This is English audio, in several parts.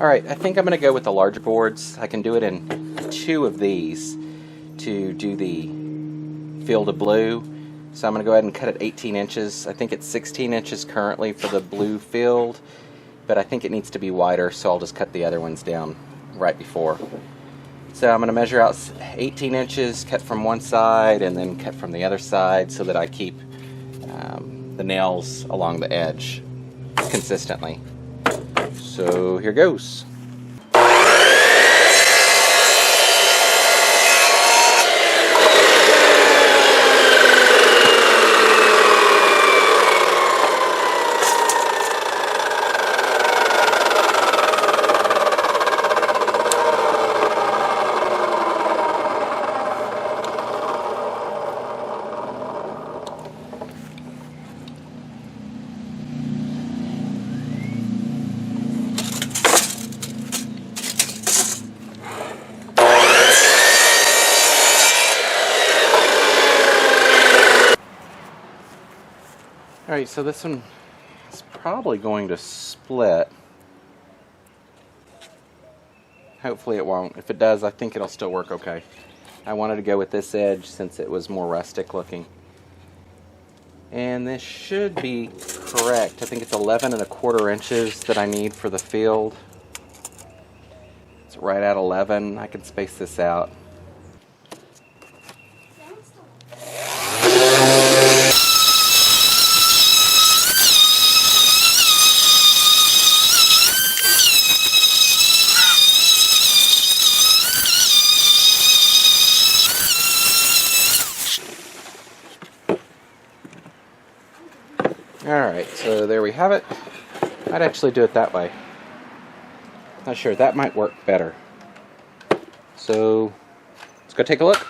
Alright, I think I'm going to go with the larger boards. I can do it in 2 of these to do the field of blue. So I'm going to go ahead and cut it 18 inches. I think it's 16 inches currently for the blue field, but I think it needs to be wider, so I'll just cut the other ones down right before. So I'm going to measure out 18 inches, cut from one side and then cut from the other side so that I keep the nails along the edge consistently. So here goes. Alright, so this one is probably going to split. Hopefully it won't. If it does, I think it'll still work okay. I wanted to go with this edge since it was more rustic looking. And this should be correct. I think it's 11 1/4 inches that I need for the field. It's right at 11. I can space this out. Alright, so there we have it. I'd actually do it that way. Not sure, that might work better. So, let's go take a look.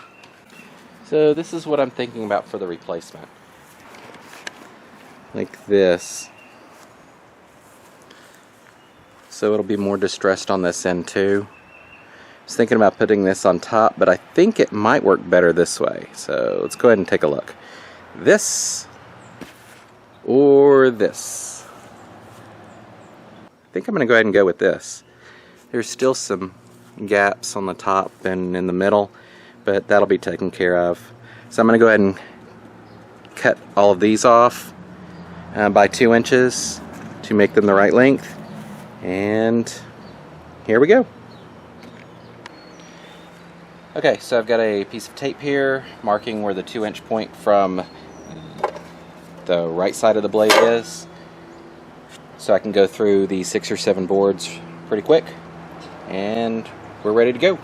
So this is what I'm thinking about for the replacement. Like this. So it'll be more distressed on this end too. I was thinking about putting this on top, but I think it might work better this way. So let's go ahead and take a look. This or this. I think I'm going to go ahead and go with this. There's still some gaps on the top and in the middle, but that'll be taken care of. So I'm going to go ahead and cut all of these off by 2 inches to make them the right length. And here we go. Okay, so I've got a piece of tape here marking where the 2-inch point from the right side of the blade is, so I can go through the 6 or 7 boards pretty quick, and we're ready to go.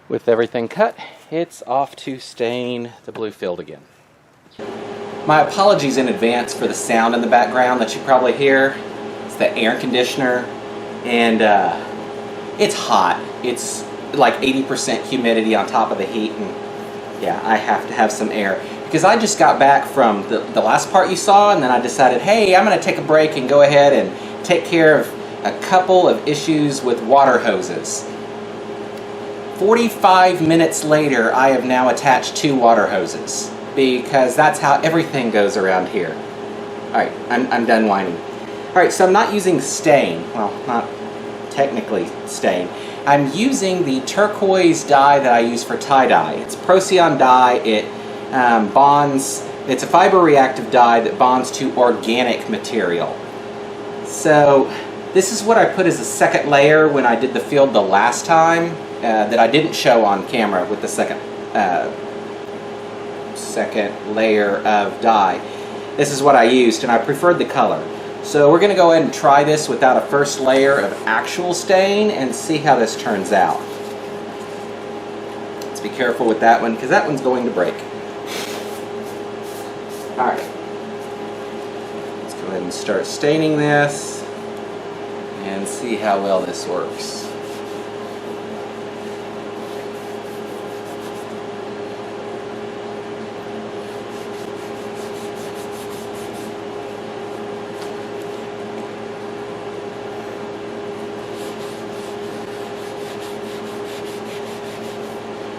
With everything cut, it's off to stain the blue field again. My apologies in advance for the sound in the background that you probably hear. It's the air conditioner, and it's hot. It's like 80% humidity on top of the heat, and yeah, I have to have some air. Because I just got back from the last part you saw, and then I decided, hey, I'm going to take a break and go ahead and take care of a couple of issues with water hoses. 45 minutes later, I have now attached 2 water hoses, because that's how everything goes around here. Alright, I'm done whining. Alright, so I'm not using stain. Well, not technically stain. I'm using the turquoise dye that I use for tie-dye. It's Procion dye. It bonds. It's a fiber reactive dye that bonds to organic material. So this is what I put as a second layer when I did the field the last time. That I didn't show on camera with the second layer of dye. This is what I used, and I preferred the color. So we're going to go ahead and try this without a first layer of actual stain and see how this turns out. Let's be careful with that one, because that one's going to break. Alright. Let's go ahead and start staining this and see how well this works.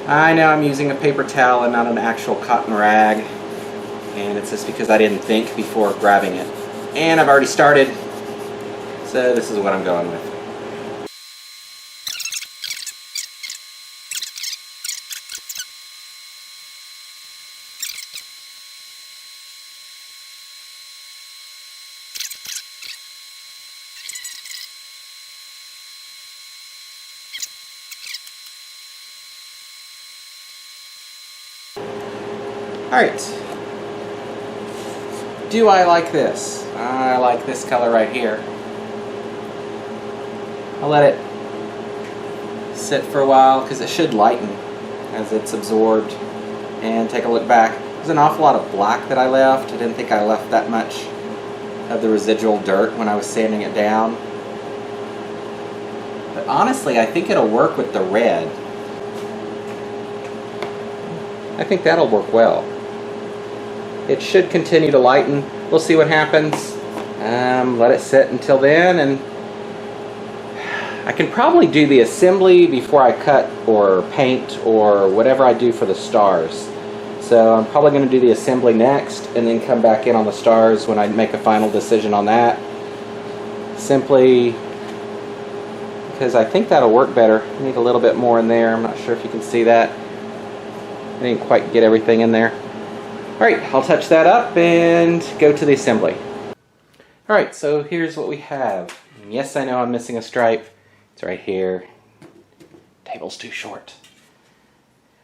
I know I'm using a paper towel and not an actual cotton rag, and it's just because I didn't think before grabbing it. And I've already started, so this is what I'm going with. Alright, do I like this? I like this color right here. I'll let it sit for a while because it should lighten as it's absorbed. And take a look back. There's an awful lot of black that I left. I didn't think I left that much of the residual dirt when I was sanding it down. But honestly, I think it'll work with the red. I think that'll work well. It should continue to lighten. We'll see what happens. Let it sit until then, and I can probably do the assembly before I cut or paint or whatever I do for the stars. So I'm probably going to do the assembly next and then come back in on the stars when I make a final decision on that. Simply because I think that'll work better. I need a little bit more in there. I'm not sure if you can see that. I didn't quite get everything in there. Alright, I'll touch that up and go to the assembly. Alright, so here's what we have. And yes, I know I'm missing a stripe. It's right here. Table's too short.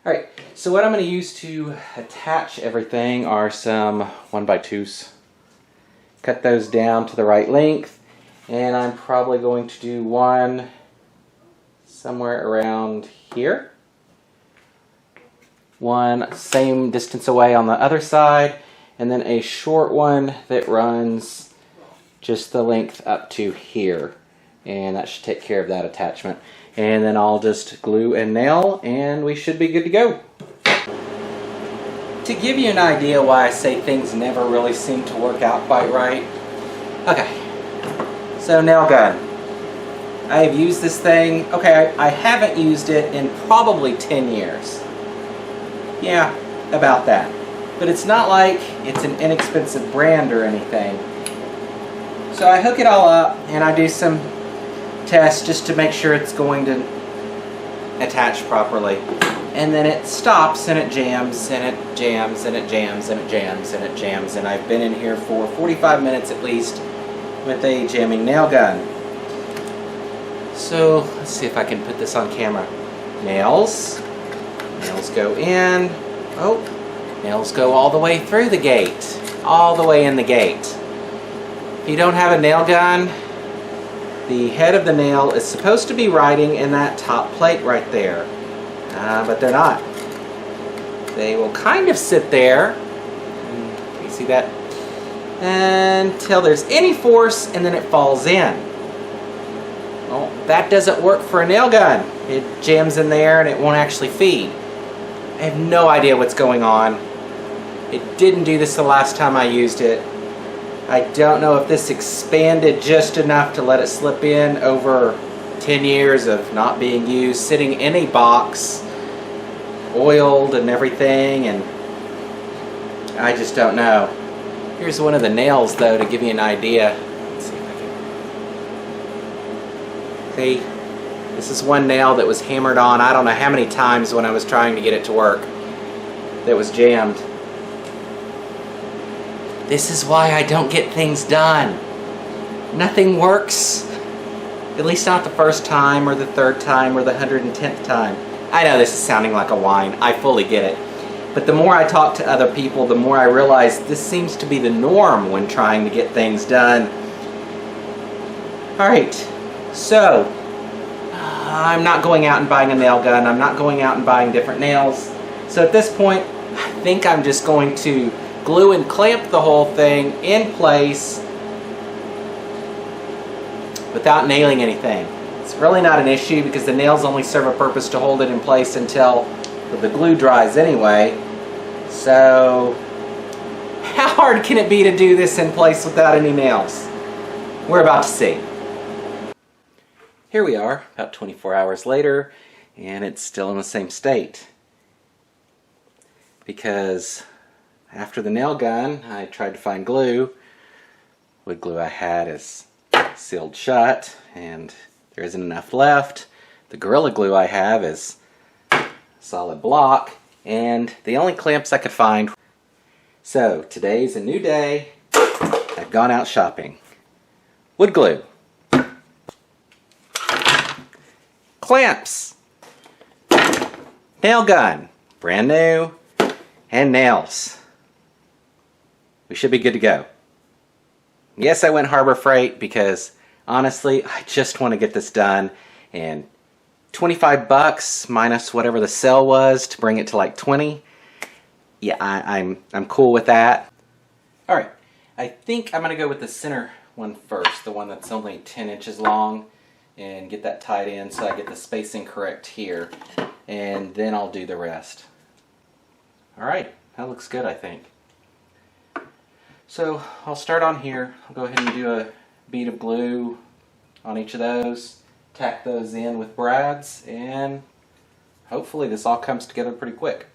Alright, so what I'm going to use to attach everything are some 1x2s. Cut those down to the right length, and I'm probably going to do one somewhere around here. One same distance away on the other side, and then a short one that runs just the length up to here, and that should take care of that attachment. And then I'll just glue and nail, and we should be good to go. To give you an idea why I say things never really seem to work out quite right. Okay, so nail gun. I have used this thing, okay, I haven't used it in probably 10 years. Yeah, about that. But it's not like it's an inexpensive brand or anything. So I hook it all up and I do some tests just to make sure it's going to attach properly. And then it stops and it jams and it jams and it jams and it jams and it jams. And I've been in here for 45 minutes at least with a jamming nail gun. So let's see if I can put this on camera. Nails. Nails go in. Oh, nails go all the way through the gate. All the way in the gate. If you don't have a nail gun, the head of the nail is supposed to be riding in that top plate right there. But they're not. They will kind of sit there. You see that? Until there's any force and then it falls in. Well, that doesn't work for a nail gun. It jams in there and it won't actually feed. I have no idea what's going on. It didn't do this the last time I used it. I don't know if this expanded just enough to let it slip in over 10 years of not being used, sitting in a box, oiled and everything, and I just don't know. Here's one of the nails though to give you an idea. Let's see if I can... See? This is one nail that was hammered on I don't know how many times when I was trying to get it to work. That was jammed. This is why I don't get things done. Nothing works. At least not the first time or the third time or the 110th time. I know this is sounding like a whine. I fully get it. But the more I talk to other people, the more I realize this seems to be the norm when trying to get things done. Alright, so I'm not going out and buying a nail gun. I'm not going out and buying different nails. So at this point, I think I'm just going to glue and clamp the whole thing in place without nailing anything. It's really not an issue because the nails only serve a purpose to hold it in place until the glue dries anyway. So how hard can it be to do this in place without any nails? We're about to see. Here we are, about 24 hours later, and it's still in the same state. because after the nail gun I tried to find glue. Wood glue I had is sealed shut and there isn't enough left. The Gorilla Glue I have is solid block and the only clamps I could find. So today's a new day. I've gone out shopping. Wood glue. Clamps. Nail gun. Brand new. And nails. We should be good to go. Yes, I went Harbor Freight because honestly, I just want to get this done, and 25 bucks minus whatever the sale was to bring it to like 20. Yeah, I'm cool with that. All right, I think I'm gonna go with the center one first, the one that's only 10 inches long, and get that tied in so I get the spacing correct here, and then I'll do the rest. All right, that looks good, I think. So I'll start on here. I'll go ahead and do a bead of glue on each of those, tack those in with brads, and hopefully this all comes together pretty quick.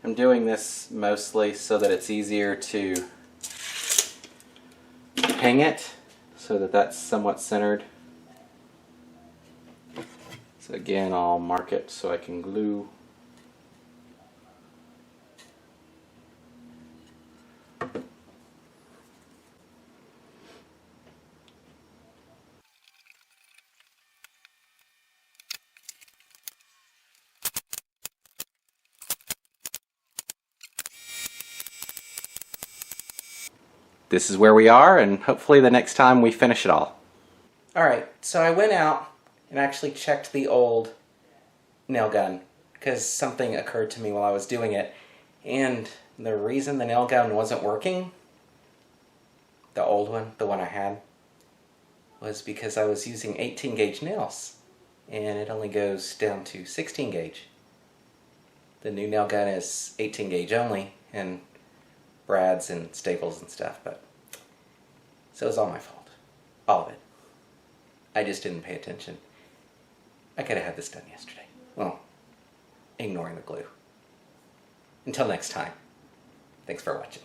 I'm doing this mostly so that it's easier to hang it, so that that's somewhat centered. So again, I'll mark it so I can glue. This is where we are, and hopefully the next time we finish it all. Alright, so I went out and actually checked the old nail gun because something occurred to me while I was doing it, and the reason the nail gun wasn't working, the old one, the one I had, was because I was using 18 gauge nails and it only goes down to 16 gauge. The new nail gun is 18 gauge only, and brads and staples and stuff, but so it's all my fault. All of it. I just didn't pay attention. I could have had this done yesterday. Well, ignoring the glue. Until next time, thanks for watching.